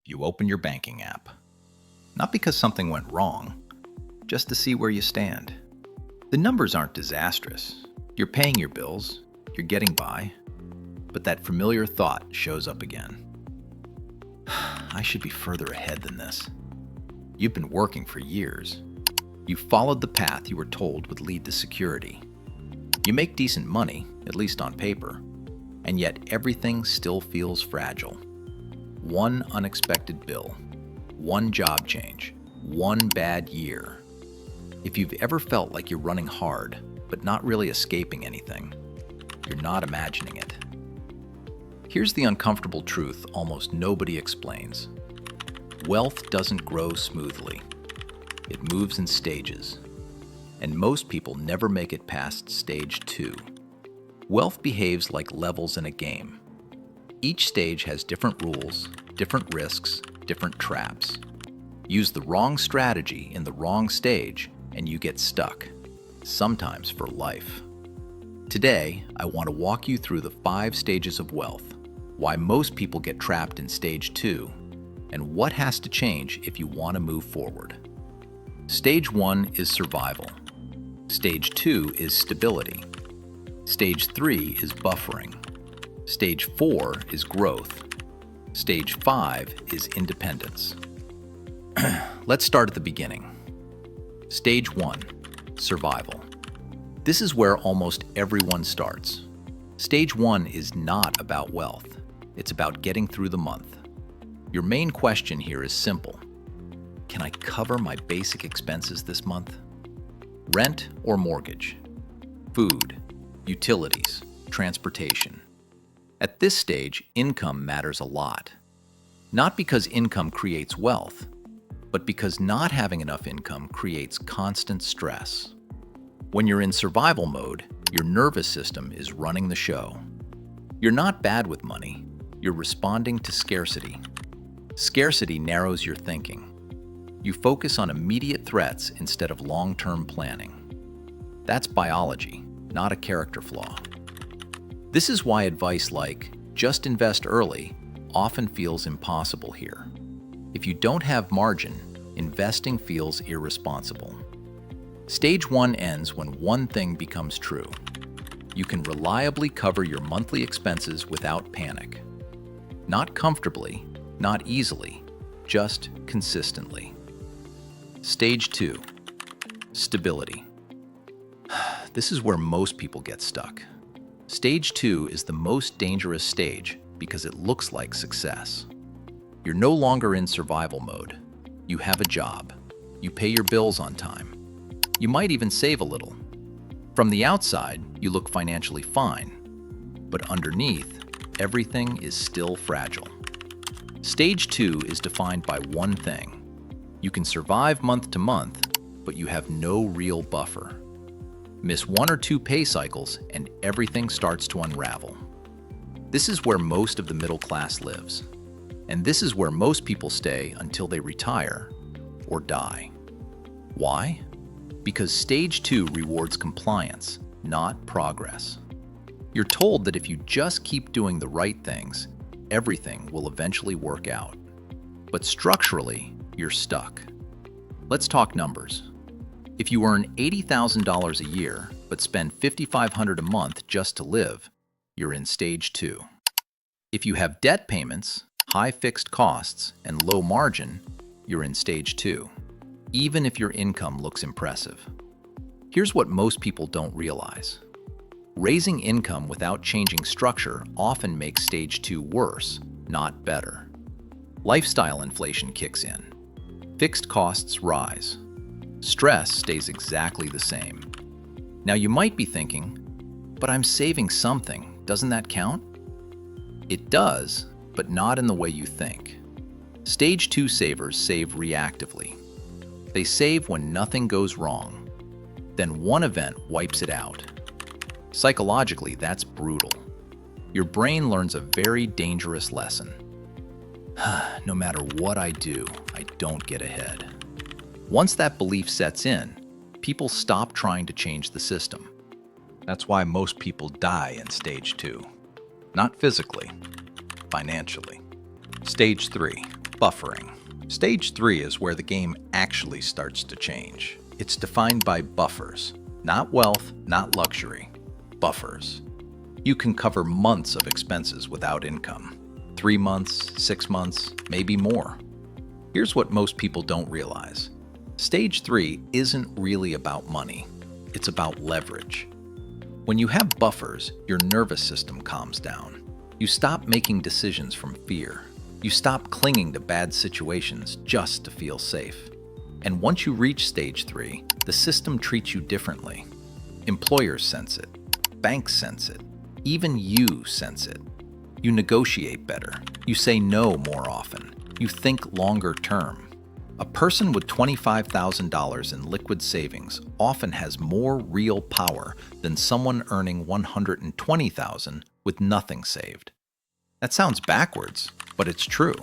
You open your banking app. Not because something went wrong, just to see where you stand. The numbers aren't disastrous. You're paying your bills, you're getting by, but that familiar thought shows up again. I should be further ahead than this. You've been working for years. You followed the path you were told would lead to security. You make decent money, at least on paper, and yet everything still feels fragile. One unexpected bill, one job change, one bad year. If you've ever felt like you're running hard, but not really escaping anything, you're not imagining it. Here's the uncomfortable truth almost nobody explains. Wealth doesn't grow smoothly. It moves in stages. And most people never make it past stage 2. Wealth behaves like levels in a game. Each stage has different rules, different risks, different traps. Use the wrong strategy in the wrong stage, and you get stuck, sometimes for life. Today, I want to walk you through the 5 stages of wealth, why most people get trapped in stage 2, and what has to change if you want to move forward. Stage 1 is survival. Stage 2 is stability. Stage 3 is buffering. Stage 4 is growth. Stage 5 is independence. Let's start at the beginning. Stage 1, survival. This is where almost everyone starts. Stage 1 is not about wealth. It's about getting through the month. Your main question here is simple. Can I cover my basic expenses this month? Rent or mortgage? Food, utilities, transportation. At this stage, income matters a lot. Not because income creates wealth, but because not having enough income creates constant stress. When you're in survival mode, your nervous system is running the show. You're not bad with money, you're responding to scarcity. Scarcity narrows your thinking. You focus on immediate threats instead of long-term planning. That's biology, not a character flaw. This is why advice like, just invest early, often feels impossible here. If you don't have margin, investing feels irresponsible. Stage 1 ends when one thing becomes true. You can reliably cover your monthly expenses without panic. Not comfortably, not easily, just consistently. Stage 2, stability. This is where most people get stuck. Stage 2 is the most dangerous stage because it looks like success. You're no longer in survival mode. You have a job. You pay your bills on time. You might even save a little. From the outside, you look financially fine. But underneath, everything is still fragile. Stage 2 is defined by one thing. You can survive month to month, but you have no real buffer. Miss 1 or 2 pay cycles and everything starts to unravel. This is where most of the middle class lives. And this is where most people stay until they retire or die. Why? Because stage 2 rewards compliance, not progress. You're told that if you just keep doing the right things, everything will eventually work out. But structurally, you're stuck. Let's talk numbers. If you earn $80,000 a year, but spend $5,500 a month just to live, you're in stage 2. If you have debt payments, high fixed costs, and low margin, you're in stage 2, even if your income looks impressive. Here's what most people don't realize. Raising income without changing structure often makes stage 2 worse, not better. Lifestyle inflation kicks in. Fixed costs rise. Stress stays exactly the same. Now you might be thinking, but I'm saving something, doesn't that count? It does, but not in the way you think. Stage 2 savers save reactively. They save when nothing goes wrong. Then one event wipes it out. Psychologically, that's brutal. Your brain learns a very dangerous lesson. No matter what I do, I don't get ahead. Once that belief sets in, people stop trying to change the system. That's why most people die in stage 2. Not physically, financially. Stage 3, Buffering. Stage 3 is where the game actually starts to change. It's defined by buffers. Not wealth, not luxury. Buffers. You can cover months of expenses without income. 3 months, 6 months, maybe more. Here's what most people don't realize. Stage 3 isn't really about money. It's about leverage. When you have buffers, your nervous system calms down. You stop making decisions from fear. You stop clinging to bad situations just to feel safe. And once you reach stage 3, the system treats you differently. Employers sense it. Banks sense it. Even you sense it. You negotiate better. You say no more often. You think longer term. A person with $25,000 in liquid savings often has more real power than someone earning $120,000 with nothing saved. That sounds backwards, but it's true.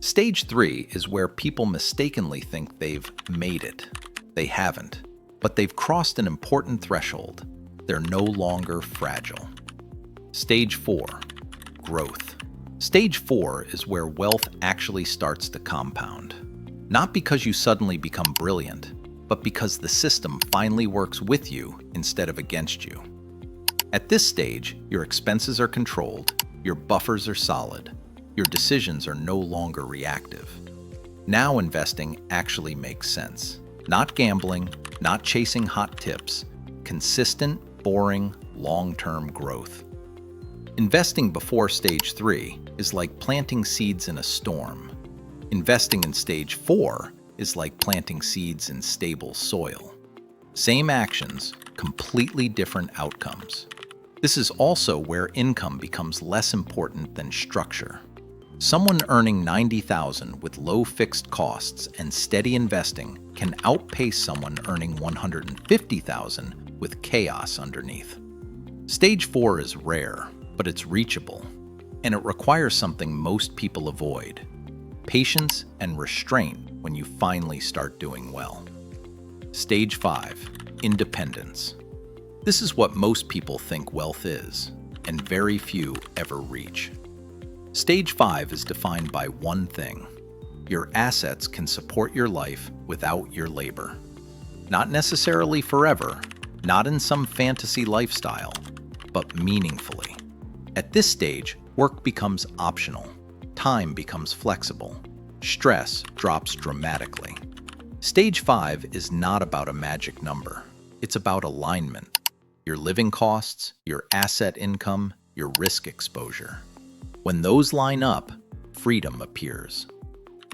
Stage 3 is where people mistakenly think they've made it. They haven't, but they've crossed an important threshold. They're no longer fragile. Stage 4, growth. Stage 4 is where wealth actually starts to compound. Not because you suddenly become brilliant, but because the system finally works with you instead of against you. At this stage, your expenses are controlled, your buffers are solid, your decisions are no longer reactive. Now investing actually makes sense. Not gambling, not chasing hot tips, consistent, boring, long-term growth. Investing before stage 3 is like planting seeds in a storm. Investing in stage 4 is like planting seeds in stable soil. Same actions, completely different outcomes. This is also where income becomes less important than structure. Someone earning $90,000 with low fixed costs and steady investing can outpace someone earning $150,000 with chaos underneath. Stage 4 is rare, but it's reachable, and it requires something most people avoid: patience and restraint when you finally start doing well. Stage 5, independence. This is what most people think wealth is, and very few ever reach. Stage 5 is defined by one thing: your assets can support your life without your labor. Not necessarily forever, not in some fantasy lifestyle, but meaningfully. At this stage, work becomes optional. Time becomes flexible. Stress drops dramatically. Stage 5 is not about a magic number. It's about alignment. Your living costs, your asset income, your risk exposure. When those line up, freedom appears.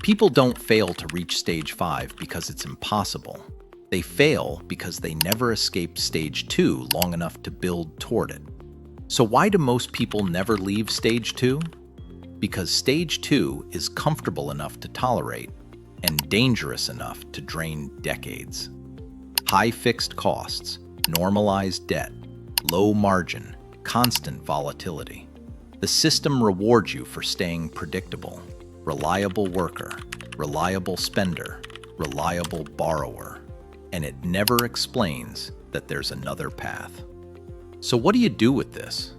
People don't fail to reach stage 5 because it's impossible. They fail because they never escaped stage 2 long enough to build toward it. So why do most people never leave stage 2? Because stage 2 is comfortable enough to tolerate and dangerous enough to drain decades. High fixed costs, normalized debt, low margin, constant volatility. The system rewards you for staying predictable, reliable worker, reliable spender, reliable borrower, and it never explains that there's another path. So what do you do with this?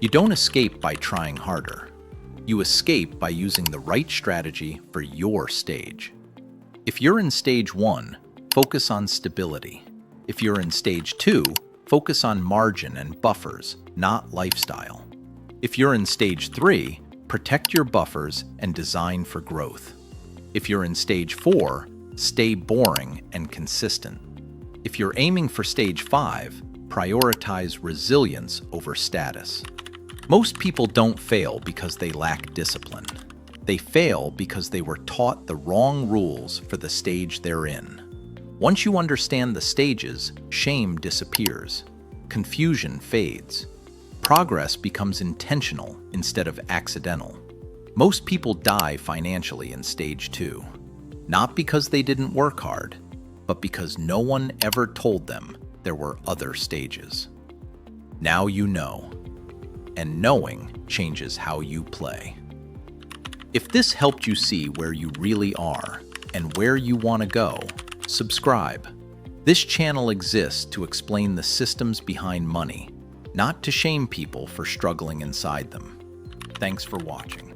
You don't escape by trying harder. You escape by using the right strategy for your stage. If you're in stage 1, focus on stability. If you're in stage 2, focus on margin and buffers, not lifestyle. If you're in stage 3, protect your buffers and design for growth. If you're in stage 4, stay boring and consistent. If you're aiming for stage 5, prioritize resilience over status. Most people don't fail because they lack discipline. They fail because they were taught the wrong rules for the stage they're in. Once you understand the stages, shame disappears. Confusion fades. Progress becomes intentional instead of accidental. Most people die financially in stage 2, not because they didn't work hard, but because no one ever told them there were other stages. Now you know, and knowing changes how you play. If this helped you see where you really are and where you want to go, subscribe. This channel exists to explain the systems behind money, not to shame people for struggling inside them. Thanks for watching.